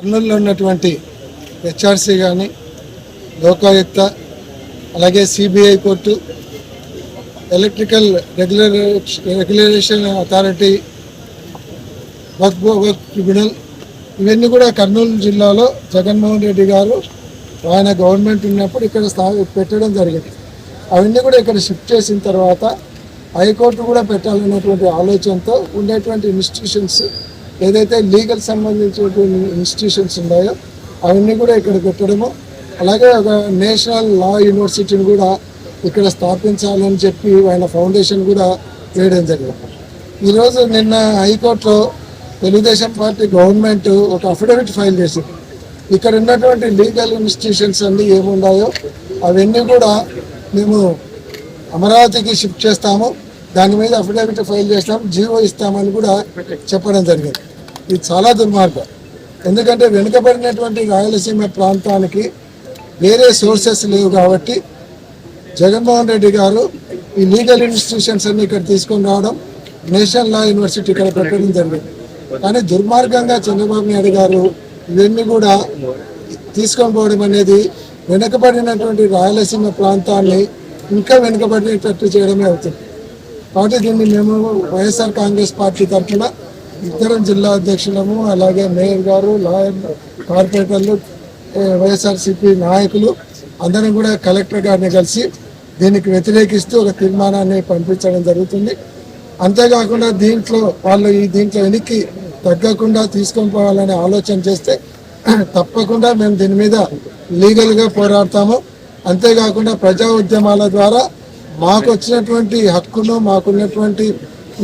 కర్నూలులో ఉన్నటువంటి హెచ్ఆర్సీ కానీ, లోకాయుక్త, అలాగే CBI court, electrical regulation authority, work tribunal, ఇవన్నీ కూడా కర్నూలు జిల్లాలో జగన్మోహన్ రెడ్డి గారు ఆయన గవర్నమెంట్ ఉన్నప్పుడు ఇక్కడ పెట్టడం జరిగింది. అవన్నీ కూడా ఇక్కడ షిఫ్ట్ చేసిన తర్వాత హైకోర్టు కూడా పెట్టాలనేటువంటి ఆలోచనతో ఉండేటువంటి ఇన్స్టిట్యూషన్స్ ఏదైతే లీగల్ సంబంధించినటువంటి ఇన్స్టిట్యూషన్స్ ఉన్నాయో అవన్నీ కూడా ఇక్కడ పెట్టడము, అలాగే ఒక నేషనల్ లా యూనివర్సిటీని కూడా ఇక్కడ స్థాపించాలని చెప్పి ఆయన ఫౌండేషన్ కూడా వేయడం జరిగింది. ఈరోజు నిన్న హైకోర్టులో తెలుగుదేశం పార్టీ గవర్నమెంట్ ఒక అఫిడవిట్ ఫైల్ చేసింది. ఇక్కడ ఉన్నటువంటి లీగల్ ఇన్స్టిట్యూషన్స్ అన్నీ ఏమున్నాయో అవన్నీ కూడా మేము అమరావతికి షిఫ్ట్ చేస్తాము, దాని మీద అఫిడవిట్ ఫైల్ చేస్తాం, జీవో ఇస్తామని కూడా చెప్పడం జరిగింది. ఇది చాలా దుర్మార్గం. ఎందుకంటే వెనుకబడినటువంటి రాయలసీమ ప్రాంతానికి వేరే సోర్సెస్ లేవు కాబట్టి జగన్మోహన్ రెడ్డి గారు ఈ లీగల్ ఇన్స్టిట్యూషన్స్ అన్ని ఇక్కడ తీసుకొని రావడం, నేషనల్ లా యూనివర్సిటీ ఇక్కడ పెట్టడం జరిగింది. కానీ దుర్మార్గంగా చంద్రబాబు నాయుడు గారు ఇవన్నీ కూడా తీసుకొని పోవడం అనేది వెనుకబడినటువంటి రాయలసీమ ప్రాంతాన్ని ఇంకా వెనుకబడినట్టు చేయడమే అవుతుంది. కాబట్టి దీన్ని మేము వైఎస్ఆర్ కాంగ్రెస్ పార్టీ తరఫున ఇద్దరం జిల్లా అధ్యక్షులము, అలాగే మేయర్ గారు, లాయర్, కార్పొరేటర్లు, వైఎస్ఆర్సీపీ నాయకులు అందరం కూడా కలెక్టర్ గారిని కలిసి దీనికి వ్యతిరేకిస్తూ ఒక తీర్మానాన్ని పంపించడం జరుగుతుంది. అంతేకాకుండా దీంట్లో వెనక్కి తగ్గకుండా తీసుకొని పోవాలనే ఆలోచన చేస్తే తప్పకుండా మేము దీని మీద లీగల్గా పోరాడతాము. అంతేకాకుండా ప్రజా ఉద్యమాల ద్వారా మాకు వచ్చినటువంటి హక్కును, మాకున్నటువంటి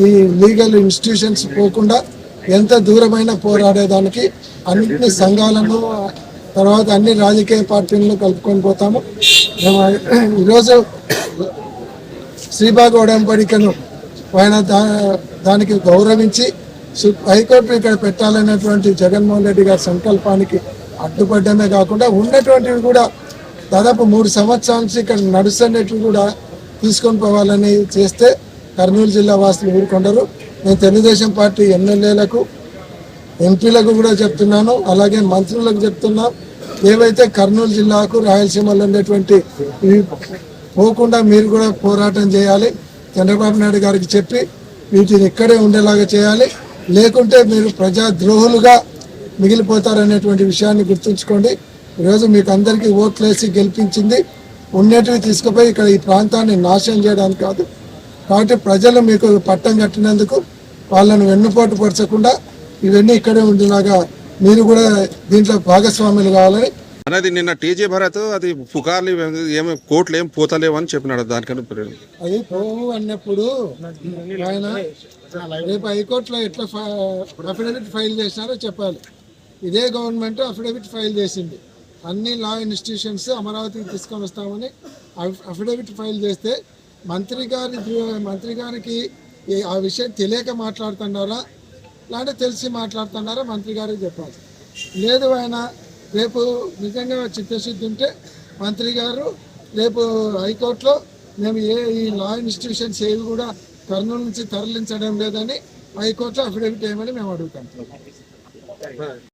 ఈ లీగల్ ఇన్స్టిట్యూషన్స్ పోకుండా ఎంత దూరమైన పోరాడేదానికి అన్ని సంఘాలను, తర్వాత అన్ని రాజకీయ పార్టీలను కలుపుకొని పోతాము. మేము ఈరోజు శ్రీబాగ్ ఒడంబడికను ఆయన దానికి గౌరవించి హైకోర్టు ఇక్కడ పెట్టాలనేటువంటి జగన్మోహన్ రెడ్డి గారి సంకల్పానికి అడ్డుపడ్డమే కాకుండా ఉన్నటువంటివి కూడా దాదాపు 3 సంవత్సరాల నుంచి ఇక్కడ నడుస్తున్నట్టు కూడా తీసుకొని పోవాలని చేస్తే కర్నూలు జిల్లా వాసులు ఊరుకొండరు. నేను తెలుగుదేశం పార్టీ ఎమ్మెల్యేలకు, ఎంపీలకు కూడా చెప్తున్నాను, అలాగే మంత్రులకు చెప్తున్నాం, ఏవైతే కర్నూలు జిల్లాకు రాయలసీమలో ఉండేటువంటి పోకుండా మీరు కూడా పోరాటం చేయాలి. చంద్రబాబు నాయుడు గారికి చెప్పి వీటిని ఇక్కడే ఉండేలాగా చేయాలి, లేకుంటే మీరు ప్రజాద్రోహులుగా మిగిలిపోతారనేటువంటి విషయాన్ని గుర్తుంచుకోండి. ఈరోజు మీకు అందరికీ ఓట్లేసి గెలిపించింది ఉన్నటివి తీసుకుపోయి ఇక్కడ ఈ ప్రాంతాన్ని నాశనం చేయడానికి కాదు. కాబట్టి ప్రజలు మీకు పట్టం కట్టినందుకు వాళ్ళను వెన్నుపోటు పరచకుండా ఇవన్నీ ఇక్కడే ఉండేలాగా మీరు కూడా దీంట్లో భాగస్వాములు కావాలని అనేది నిన్న టీజీ భరత్ అది పుకార్లు ఏమి కోట్లు ఏం పోతలేవు అని చెప్పినాడు. దానికన్నా అది పోవు అన్నప్పుడు ఆయన రేపు హైకోర్టులో ఎట్లా అఫిడవిట్ ఫైల్ చేసినారో చెప్పాలి. ఇదే గవర్నమెంట్ అఫిడవిట్ ఫైల్ చేసింది, అన్ని లా ఇన్స్టిట్యూషన్స్ అమరావతికి తీసుకొని వస్తామని అఫిడవిట్ ఫైల్ చేస్తే మంత్రి గారికి ఆ విషయం తెలియక మాట్లాడుతున్నారా లేదంటే తెలిసి మాట్లాడుతున్నారా మంత్రి గారికి చెప్పాలి. లేదు ఆయన రేపు నిజంగా చిత్తశుద్ధి ఉంటే మంత్రి గారు రేపు హైకోర్టులో మేము ఈ లా ఇన్స్టిట్యూషన్స్ ఏవి కూడా కర్నూలు నుంచి తరలించడం లేదని హైకోర్టులో అఫిడవిట్ వేయమని మేము అడుగుతాం.